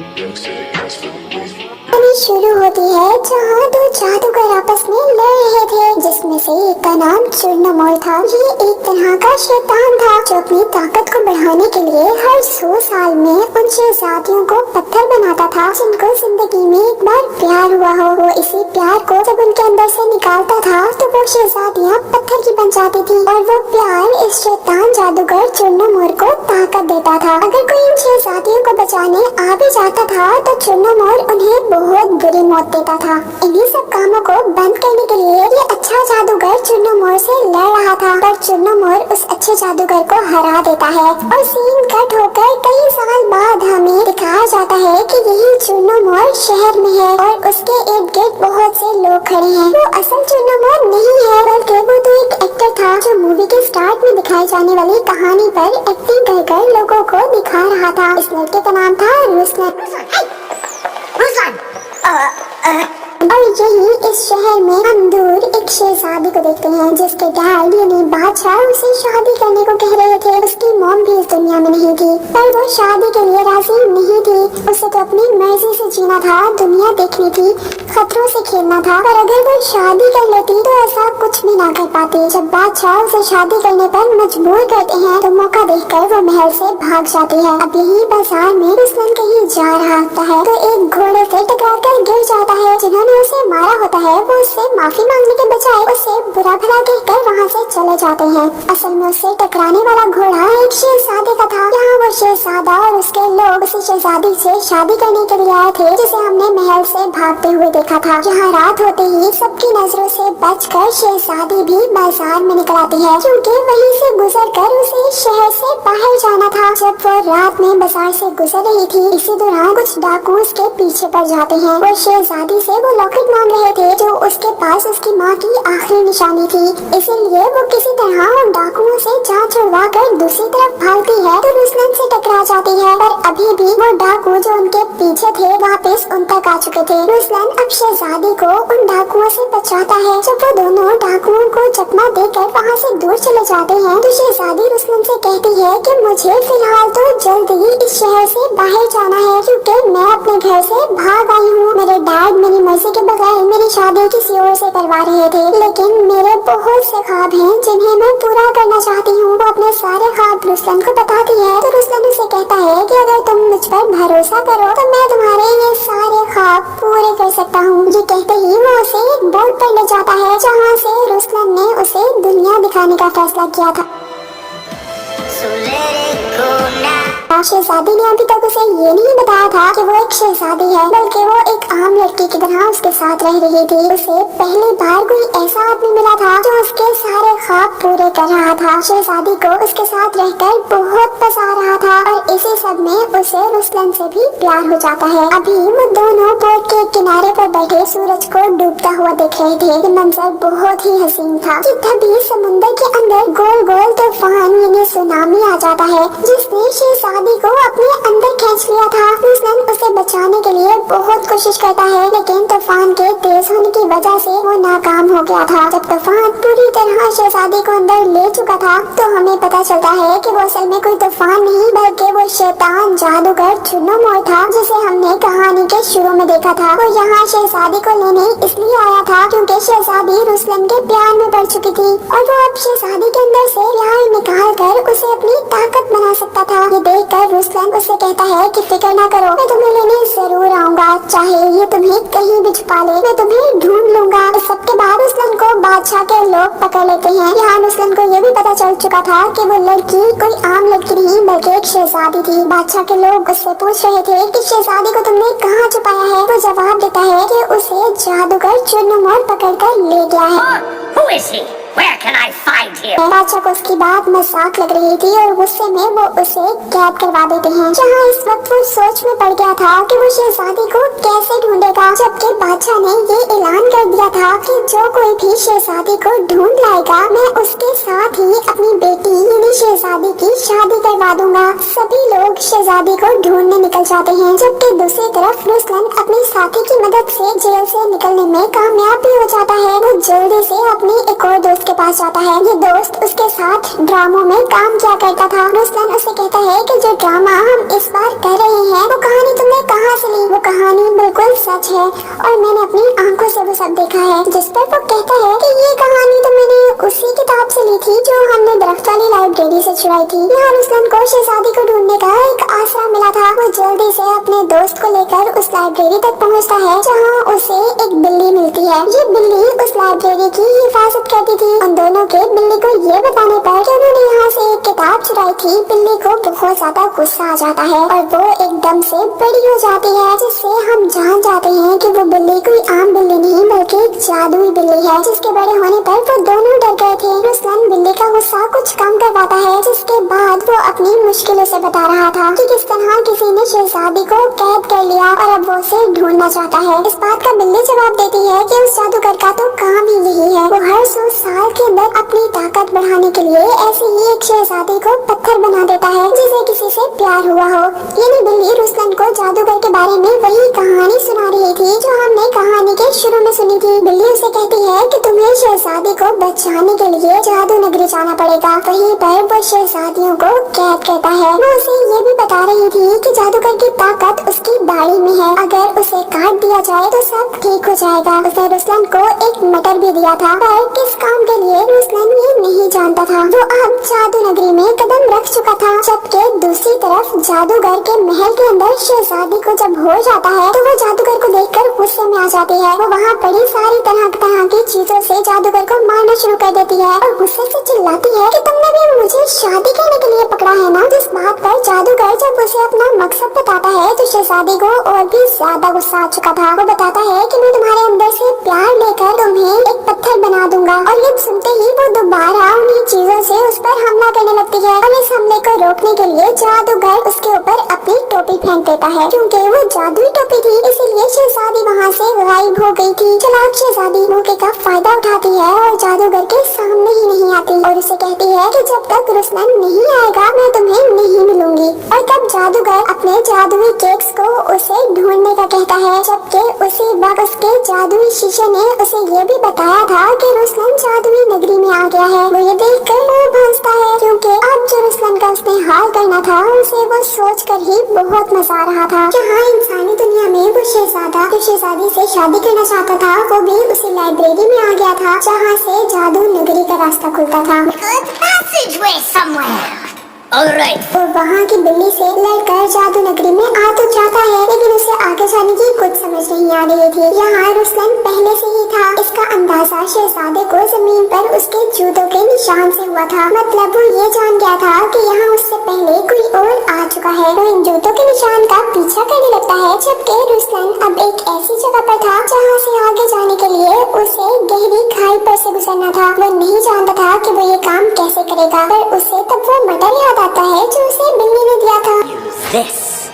कहानी शुरू होती है जहाँ दो जादूगर आपस में लड़ रहे थे, जिसमें से एक का नाम चूर्णमोल था। ये एक तरह का शैतान था जो अपनी ताकत को बढ़ाने के लिए हर 100 साल में उन शहजादियों को पत्थर बनाता था जिनको जिंदगी में एक बार प्यार हुआ हो। वो इसी प्यार को जब उनके अंदर से निकालता था तो वो शहजादियाँ पत्थर की बन जाती थी और वो प्यार इस शैतान जादूगर चूर्णमोल को ताकत देता था। अगर कोई इन शहजादियों को बचाने आ भी जाता था तो चूर्णमोल उन्हें बहुत बुरी मौत देता था। इन्हीं सब कामों को बंद करने के लिए ये अच्छा जादूगर चूर्णमोल से लड़ रहा था, पर चूर्णमोल उस अच्छे जादूगर को हरा देता है और सीन कट होकर कई साल बाद हमें दिखाया जाता है कि यही चूर्णमोल शहर में है और उसके इर्द गिर्द बहुत से लोग खड़े हैं। वो असल चूर्णमोल नहीं है, बल्कि वो तो एक एक्टर था जो मूवी के स्टार्ट में दिखाई जाने वाली कहानी पर एक्टिंग कर कर लोगों को दिखा रहा था। इस लड़के का नाम था रुस्लन। और यही इस शहर में हम दूर एक शहजादी को देखते हैं जिसके डैड यानी बादशाह उसे शादी करने को कह रहे थे। उसकी मॉम भी इस दुनिया में नहीं थी, पर वो शादी के लिए राजी नहीं थी। उसे तो अपनी मर्जी से जीना था, दुनिया देखनी थी, खतरों से खेलना था। पर अगर वो शादी कर लेती तो ऐसा कुछ भी ना कर पाती। जब बादशाह उसे शादी करने पर मजबूर करते हैं तो मौका देखकर वो महल से भाग जाती है। अब यही बाजार में रुस्लन कहीं जा रहा होता है तो एक घोड़े से टकराकर गिर जाता है। जिन्होंने उसे मारा होता है वो उससे माफी मांगने के बजाय उसे बुरा भला कहकर वहाँ से चले जाते हैं। असल में उससे टकराने वाला घोड़ा एक शहजादे का था। यहाँ वो शहजादा और उसके लोग उसी शहजादी से शादी करने के लिए आए थे जिसे हमने महल से भागते हुए देखा था। यहाँ रात होते ही सबकी नजरों से बचकर शहजादी भी बाजार में निकल आती है, क्योंकि वहीं से गुजरकर उसे शहर से बाहर जाना था। जब वो रात में बाजार से गुजर रही थी, इसी दौरान कुछ डाकू उसके पीछे पड़ जाते हैं। वो शहजादी से वो लॉकेट मांग रहे थे जो उसके पास उसकी माँ की आखिरी निशानी थी। इसीलिए वो किसी तरह उन डाकुओं से जान छुड़वा कर दूसरी तरफ भागती है तो रुस्लन से टकरा जाती है। पर अभी भी वो डाकू जो उनके पीछे थे वापस उन तक आ चुके थे। रुस्लन अब शहजादी को उन डाकुओं से बचाता है। जब वो दोनों डाकुओं को चकमा देकर वहाँ से दूर चले जाते हैं तो शहजादी रुस्लन से कहती है कि मुझे फिलहाल तो जल्द ही इस शहर से बाहर जाना है, क्योंकि मैं अपने घर से भाग आई हूँ। मेरे डैड मेरी मर्जी के बगैर मेरी शादी किसी और से करवा रहे थे, लेकिन मेरे बहुत से ख्वाब हैं जिन्हें मैं पूरा करना चाहती हूँ। वो अपने सारे ख्वाब रुस्लन को बताती है तो रुस्लन उसे कहता है कि अगर तुम मुझ पर भरोसा करो तो मैं तुम्हारे ये सारे ख्वाब पूरे कर सकता हूँ। ये कहते ही वो उसे एक बोर्ड पर ले जाता है जहाँ से रुस्लन ने उसे दुनिया दिखाने का फैसला किया था। शहजादी ने अभी तक उसे ये नहीं बताया था कि वो एक शहजादी है, बल्कि वो एक आम लड़की की तरह उसके साथ रह रही थी। उसे पहली बार कोई ऐसा आदमी मिला था जो उसके सारे ख्वाब पूरे कर रहा था। शहजादी को उसके साथ रहकर बहुत मजा आ रहा था और इसी सब में उसे रुस्लन से भी प्यार हो जाता है। अभी वो दोनों बोट के किनारे पर बैठे सूरज को डूबता हुआ देख रहे थे। ये मंजर बहुत ही हसीन था कि तभी समुद्र के अंदर गोल गोल तूफान यानी सुनामी आ जाता है, जिसने शहजादी को अपने अंदर खींच लिया था। रुस्लन उसे बचाने के लिए बहुत कोशिश करता है, लेकिन तूफान के तेज होने की वजह से वो नाकाम हो गया था। जब तूफान पूरी तरह शहजादी को अंदर ले चुका था तो हमें पता चलता है कि वो असल में कोई तूफान नहीं बल्कि वो शैतान जादूगर चूर्णमोल था जिसे हमने कहानी के शुरू में देखा था। वो यहाँ शहजादी को लेने इसलिए आया था क्योंकि शहजादी रुस्लन के प्यार में पड़ चुकी थी और वो अब शहजादी के अंदर से प्यार निकाल कर उसे अपनी ताकत बना सकता था। ये देखकर रुस्लन उसे कहता है कि फिक्र ना करो, मैं तुम्हें लेने जरूर आऊंगा, चाहे ये तुम्हें कहीं भी छुपा ले, मैं तुम्हें ढूंढ लूंगा। इस सब के बाद रुस्लन को बादशाह के लोग पकड़ लेते हैं। यहाँ रुस्लन को ये भी पता चल चुका था कि वो लड़की कोई आम लड़की नहीं बल्कि एक शहजादी थी। बादशाह के लोग उससे पूछ रहे थे कि शहजादी को तुमने कहाँ छुपाया है। वो जवाब देता है कि उसे जादूगर चूर्णमोल पकड़ कर ले गया है। बादशाह को उसकी बात मजाक लग रही थी और गुस्से में वो उसे कैद करवा देते हैं। जहाँ इस वक्त वो सोच में पड़ गया था कि वो शहजादी को कैसे ढूंढेगा, जबकि बादशाह ने ये ऐलान कर दिया था कि जो कोई भी शहजादी को ढूंढ लाएगा मैं उसके साथ ही अपनी बेटी यानी शहजादी की शादी करवा दूंगा। सभी लोग शहजादी को ढूंढने निकल जाते हैं, जबकि दूसरी तरफ रुस्लन अपने साथी की मदद से जेल से निकलने में कामयाब भी हो जाता है। वो जल्दी से अपने एक और दोस्त के पास जाता है। ये दोस्त उसके साथ ड्रामों में काम किया करता था। रुस्लन उसे कहता है कि जो ड्रामा हम इस बार कर रहे हैं वो कहानी तुमने कहाँ सच है और मैंने अपनी आंखों से वो सब देखा है। जिस पर वो कहता है कि ये कहानी तो मैंने उसी किताब से ली थी जो हमने दरख्त वाली लाइब्रेरी से चुराई थी। यहाँ रुस्लन को शहजादी को ढूंढने का एक आसरा मिला था। वो जल्दी से अपने दोस्त को लेकर उस लाइब्रेरी तक पहुँचता है जहाँ उसे एक बिल्ली मिलती है। ये बिल्ली उस लाइब्रेरी की हिफाजत करती थी। उन दोनों के बिल्ली को ये बताने पर कि उन्होंने यहाँ से एक किताब चुराई थी, बिल्ली को बहुत ज्यादा गुस्सा आ जाता है और वो एकदम से बड़ी हो जाती है, जिससे हम जान जाते हैं कि वो बिल्ली कोई आम बिल्ली नहीं बल्कि एक जादुई बिल्ली है। जिसके बड़े होने पर वो दोनों डर गए थे। रुस्लन बिल्ली का गुस्सा कुछ कम करवाता है, जिसके बाद वो अपनी मुश्किलों से बता रहा था कि किस तरह किसी ने शहजादी को कैद कर लिया और अब वो उसे ढूंढना चाहता है। इस बात का बिल्ली जवाब देती है कि उस जादूगर का तो काम ही यही है। वो हर 100 साल के अंदर अपनी ताकत बढ़ाने के लिए ऐसे ही एक शहजादी को पत्थर बना देता है जिसे किसी से प्यार हुआ हो। यानी बिल्ली रुस्लन को जादूगर के बारे में वही कहानी सुना रही थी जो हमने कहानी के शुरू में सुनी थी। बिल्ली उसे कहती है कि तुम्हें शहजादी को बचाने के लिए जादू नगरी जाना पड़ेगा। वहीं पर वो शहजादियों को कैद करता है। वो उसे ये भी बता रही थी कि जादूगर की ताकत उसकी दाढ़ी में है, अगर उसे काट दिया जाए तो सब ठीक हो जाएगा। उसने रुस्लन को एक मटर भी दिया था, पर किस काम के लिए रुस्लन ये नहीं जानता था। वो अब जादू नगरी में कदम रख चुका था, जबकि दूसरी तरफ जादूगर के महल के अंदर शहजादी को जब हो जाता है तो वो जादूगर को देखकर गुस्से में आ जाती है। वो वहाँ बड़ी सारी तरह की चीजों से जादूगर को मारना शुरू कर देती है और गुस्से से चिल्लाती है कि तुमने भी मुझे शादी करने के लिए पकड़ा है ना। जिस बात पर जादूगर जब उसे अपना मकसद बताता है तो शहजादी को और भी ज्यादा गुस्सा आ चुका था। वो बताता है कि मैं तुम्हारे अंदर से प्यार लेकर तुम्हें एक पत्थर बना दूंगा। और ये सुनते ही वो दोबारा उन्हीं चीजों से उस पर हमला करने लगती है और इस हमले को रोकने के लिए जादूगर उसके ऊपर अपनी टोपी फेंक देता है। क्योंकि वो जादुई टोपी थी इसलिए शहजादी वहाँ से गायब हो गई थी। चालाक शहजादी मौके का फायदा उठाती है और जादूगर के सामने ही नहीं आती और उसे कहती है कि जब तक रुस्लन नहीं आएगा मैं तुम्हें नहीं मिलूंगी। और तब जादूगर अपने जादुई केक्स को उसे ढूंढने का कहता है, जबकि उसी वक्त उसके जादुई शीशे ने उसे ये भी बताया था कि रुस्लन जादुई नगरी में आ गया है। वो ये देखकर मुंह भांजता है क्योंकि अब जो रुस्लन का उसने हाल करना था उसे वो सोच कर ही बहुत मजा आ रहा था। जहाँ इंसानी दुनिया में वो शहजादा जो शहजादी से शादी करना चाहता था वो भी उसी लाइब्रेरी में आ गया था जहाँ से जादू नगरी का रास्ता खुलता था। वो वहाँ की बिल्ली से लड़कर जादू नगरी में आ तो जाता है, लेकिन उसे आगे जाने की कुछ समझ नहीं आ रही थी। यहाँ रुस्लन पहले से ही था। इसका अंदाजा शहजादे को जमीन पर उसके जूतों के निशान से हुआ था। मतलब वो ये जान गया था कि यहाँ उससे पहले कोई और आ चुका है। वो इन जूतों के निशान का पीछा करने लगता है, जबकि रुस्लन अब एक ऐसी जगह पर था जहाँ से आगे जाने के लिए उसे गहरी खाई पर से गुजरना था। वो नहीं जानता था कि वो ये काम कैसे करेगा, पर उसे तब वो मटर याद आता है जो उसे बिल्ली ने दिया था।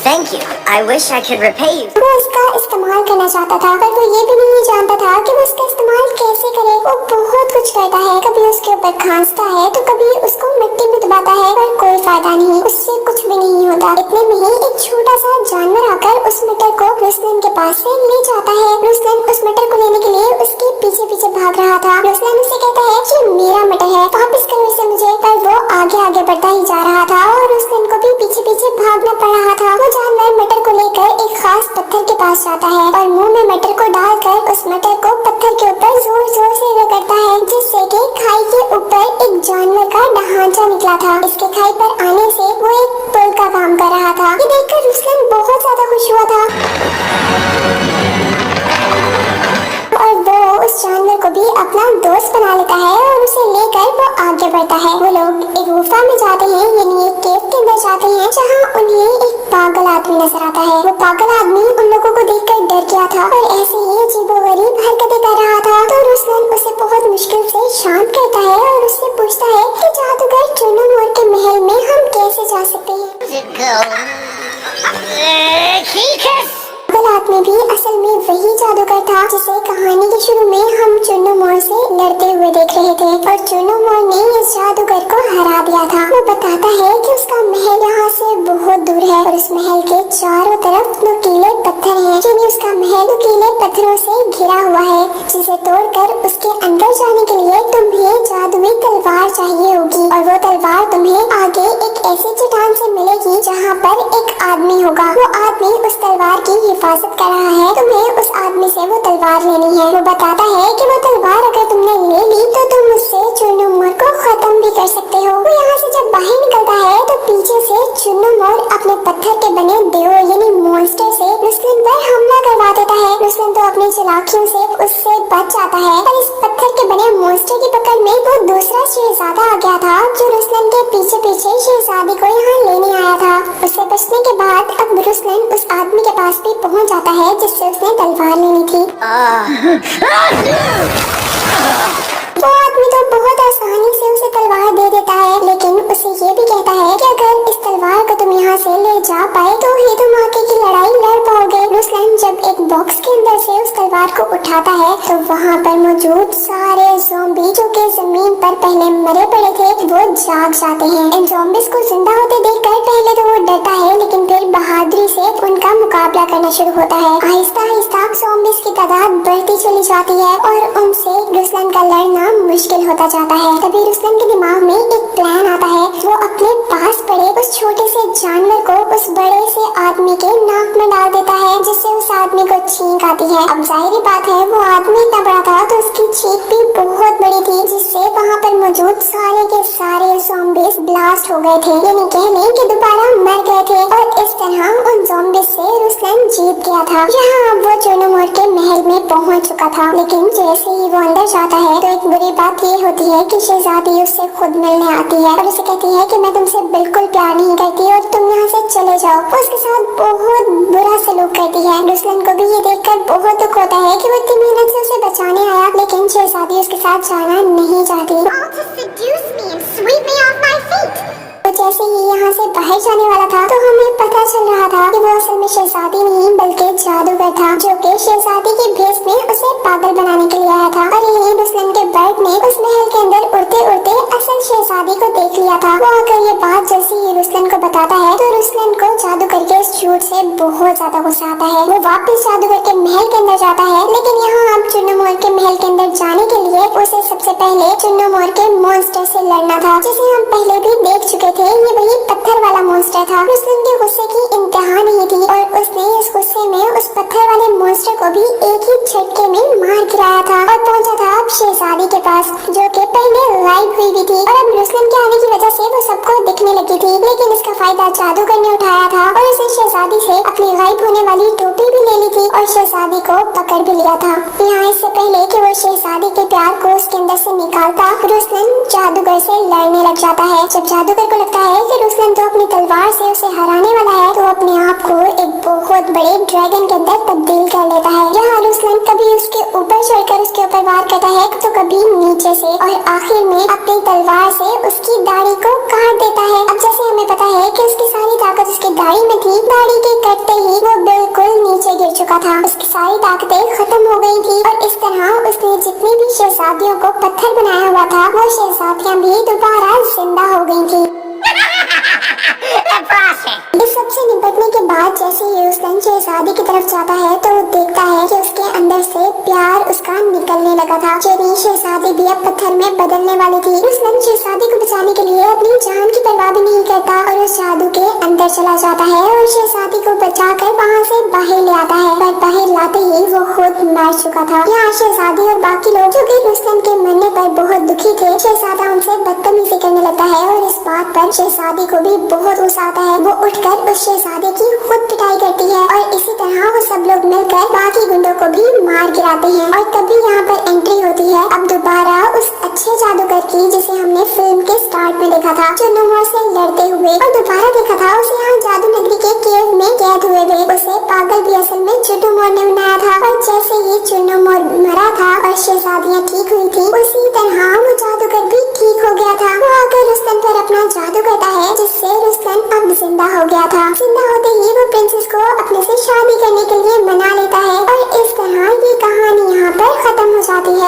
Thank you. I wish I could repay you. वो उसका इस्तेमाल करना चाहता था, पर वो ये भी नहीं जानता था कि वो उसका इस्तेमाल कैसे करे। वो बहुत कुछ करता है, कभी उसके ऊपर खांसता है तो कभी उसको मिट्टी में दबाता है, पर कोई फायदा नहीं, उससे कुछ भी नहीं होता। इतने में ही एक छोटा सा जानवर आकर उस मटर को रुस्लन के पास से ले जाता है। रुस्लन उस मटर को लेने के लिए उसके पीछे पीछे भाग रहा था। रुस्लन उसे कहता है कि मेरा मटर है, वापस करो इसे मुझे, पर वो आगे आगे बढ़ता ही जा रहा था और रुस्लन को भी पीछे पीछे भागना पड़ रहा था। वो जानवर मटर को लेकर एक खास पत्थर के पास जाता है और मुंह में मटर को डालकर उस मटर को पत्थर के ऊपर जोर जोर से रगड़ता है, जिससे कि खाई के ऊपर एक जानवर का ढांचा निकला था। इसके खाई पर आने से वो एक पुल का काम कर रहा था। ये देखकर रुस्लन बहुत ज्यादा खुश हुआ था और वो उस जानवर को भी अपना दोस्त बना लेता है और उसे लेकर वो आगे बढ़ता है। वो लोग एक गुफा में जाते हैं, यानी एक केव के अंदर जाते हैं, जहाँ उन्हें एक पागल आदमी नजर आता है। वो पागल आदमी उन लोगों को देखकर डर गया था और ऐसे ही अजीबोगरीब हरकतें कर रहा था। तो रुस्लन उसे बहुत मुश्किल से शांत करता है और उससे पूछता है कि जादूगर चुनमुन के महल में हम कैसे जा सकते हैं। पागल आदमी भी असल में वही जादूगर था जिसे कहानी के शुरू में हम चुन्नूमोर से लड़ते हुए देख रहे थे और चुन्नूमोर ने इस जादूगर को हरा दिया था। वो बताता है कि उसका महल यहाँ से बहुत दूर है और उस महल के चारों तरफ नुकीले पत्थर हैं, यानी उसका महल नुकीले पत्थरों से घिरा हुआ है, जिसे तोड़कर उसके अंदर जाने के लिए तुम्हें जादुई तलवार चाहिए होगी और वो तलवार तुम्हें आगे एक ऐसी चट्टान से मिलेगी जहाँ पर एक आदमी होगा। वो आदमी उस तलवार की हिफाजत कर रहा है। तुम्हें उस आदमी से वो तलवार लेनी है। वो बताता है कि वो तलवार अगर तुमने ले ली तो तुम उससे चुन्नू मोर को खत्म भी कर सकते हो। वो यहाँ से जब बाहर निकलता है तो पीछे से चुन्नू मोर अपने पत्थर के बने देव यानी मॉन्स्टर से रुस्लन पर हमला करवा देता है। रुस्लन तो अपनी चालाकियों से उससे बच जाता है, पर इस पत्थर के बने मॉन्स्टर की पकड़ में वो दूसरा शहजादा आ गया था जो रुस्लन के पीछे पीछे शहजादी को यहाँ लेने आया था। उससे बचने के बाद अब रुस्लन उस आदमी के पास भी पहुँच जाता है जिससे उसने तलवार लेनी थी। वो आदमी तो बहुत आसानी से उसे तलवार दे देता है, लेकिन उसे ये भी कहता है कि अगर इस तलवार को तुम यहाँ से ले जा पाए तो ही तुम आगे की लड़ाई लड़ पाओगे। रुस्लन जब एक बॉक्स के अंदर से उस तलवार को उठाता है तो वहाँ पर मौजूद सारे ज़ॉम्बी जो कि जमीन पर पहले मरे पड़े थे वो जाग जाते हैं। इन ज़ॉम्बीज़ को जिंदा होते देखकर पहले तो वो डरता है, लेकिन फिर बहादुरी से उनका मुकाबला करना शुरू होता है। आहिस्ता आहिस्ता ज़ॉम्बीज़ की तादाद बढ़ती चली जाती है और उनसे रुस्लन का लड़ना मुश्किल होता जाता है। तभी रुस्लन के दिमाग में एक प्लान आता है। वो अपने पास पड़े उस छोटे से जानवर को उस बड़े से आदमी के नाक में डाल देता है, जिससे उस आदमी को छींक आती है। अब जाहिर बात है वो आदमी इतना बड़ा था तो उसकी छींक भी बहुत बड़ी थी, जिससे वहाँ पर मौजूद सारे के सारे ज़ॉम्बीज़ ब्लास्ट हो गए थे, यानी कह लें कि दोबारा मर गए थे। और इस तरह उन ज़ॉम्बीज़ से रुस्लन जीत गया था। यहाँ वो चुन्नू मोर के महल में पहुँच चुका था, लेकिन जैसे ही वो अंदर जाता है तो एक बुरी बात ये होती है कि शहजादी उससे खुद मिलने आती है और उसे कहती है कि मैं तुमसे बिल्कुल प्यार नहीं करती और तुम यहाँ से चले जाओ। वो उसके साथ बहुत बुरा सलूक करती है। रुस्लन को भी ये देखकर बहुत दुख होता है कि वो इतनी मेहनत से उसे बचाने आया, लेकिन शहजादी उसके साथ जाना नहीं चाहती। तो जैसे ही यहाँ से बाहर जाने वाला था तो हमें पता चल रहा था कि वो असल में शहजादी नहीं बल्कि जादूगर था, जो कि शहजादी के भेष में उसे पागल बनाने के लिए आया था। और यही रुस्लन के बर्ड ने उस महल के अंदर उड़ते उड़ते असल शहजादी को देख लिया था। वो आकर ये बात जैसे ही रुस्लन को बताता है तो रुस्लन को जादूगर के इस झूठ से बहुत ज्यादा गुस्सा आता है। वो वापस जादूगर के महल के अंदर जाता है, लेकिन यहाँ अब चुन्नू मोर के महल के अंदर जाने के लिए उसे सबसे पहले चुन्नू मोर के मॉन्स्टर से लड़ना था, जिसे हम पहले भी देख चुके थे। ये वही पत्थर वाला मॉन्स्टर था। रुस्लन के गुस्से की इंतहा नहीं थी और उसने इस गुस्से में उस पत्थर वाले मॉन्स्टर को भी एक ही झटके में मार गिराया था और पहुंचा था अब शहजादी के पास, जो कि पहले गायब हुई भी थी। और अब रुस्लन के आने की वजह से वो सबको दिखने लगी थी, लेकिन इसका फायदा जादूगर ने उठाया था और उसे शहजादी से अपनी गायब होने वाली टोपी भी ले ली थी और शहजादी को पकड़ भी लिया था। यहाँ इससे पहले कि वो शहजादी के प्यार को उसके अंदर से निकालता, रुस्लन जादूगर से लड़ने लग जाता है। जब जादूगर को लगता है कि रुस्लन तो अपनी तलवार से उसे हराने वाला है तो अपने आप को एक बहुत बड़े ड्रैगन के अंदर तब्दील कर लेता है। यहाँ रुस्लन कभी उसके ऊपर चढ़कर उसके ऊपर वार करता है तो कभी नीचे से, और आखिर में अपनी तलवार से उसकी दाढ़ी को काट देता है। अब जैसे हमें पता है कि उसकी सारी ताकत उसकी दाढ़ी में थी, दाढ़ी के कटते ही वो बिल्कुल नीचे गिर चुका था। उसकी सारी ताकतें खत्म हो गई थी और इस तरह उसने जितनी भी शहजादियों को पत्थर बनाया हुआ था वो शहजादियाँ भी दोबारा जिंदा हो गई थी। इस सबसे निपटने के बाद जैसे ही रुस्लन शहजादी की तरफ जाता है तो वो देखता है कि उसके अंदर से प्यार उसका निकलने लगा था। चेरी शहजादी भी अब पत्थर में बदलने वाली थी। रुस्लन शहजादी को बचाने के लिए अपनी जान की परवाह भी नहीं करता और उस जादू के अंदर चला जाता है और शहजादी को बचाकर वहाँ से बाहर ले आता है, पर बाहर लाते ही वो खुद मर चुका था। यहाँ शहजादी और बाकी लोग जो कि रुस्लन के मरने पर बहुत दुखी थे, शहजादा उनसे बदतमीजी करने लगता है और इस बात पर शहजादी को भी बहुत गुस्सा आता है। वो उठकर उस शहजादे की खुद पिटाई करती है और इसी तरह वो सब लोग मिलकर बाकी गुंडों को भी मार गिराते हैं। और तभी यहाँ पर एंट्री होती है अब दोबारा उस अच्छे जादूगर की, जिसे हमने फिल्म के स्टार्ट में देखा था, चुन्नू मोर से लड़ते हुए, और दोबारा देखा था उसे यहाँ जादू नगरी के केव में कैद हुए थे। उसे पागल भी असल में चुन्नू मोर ने बनाया था और जैसे ही चुन्नू मोर मरा था और शहजादियाँ ठीक हुई थी, उसी तरह वो जादूगर भी ठीक हो गया था। वो आकर रुस्लन पर अपना जादू करता है, जिससे रुस्लन अब जिंदा हो गया था। जिंदा होते ही वो प्रिंसेस को अपने से शादी करने के लिए मना लेता है और इस तरह ये कहानी यहाँ पर खत्म हो जाती है।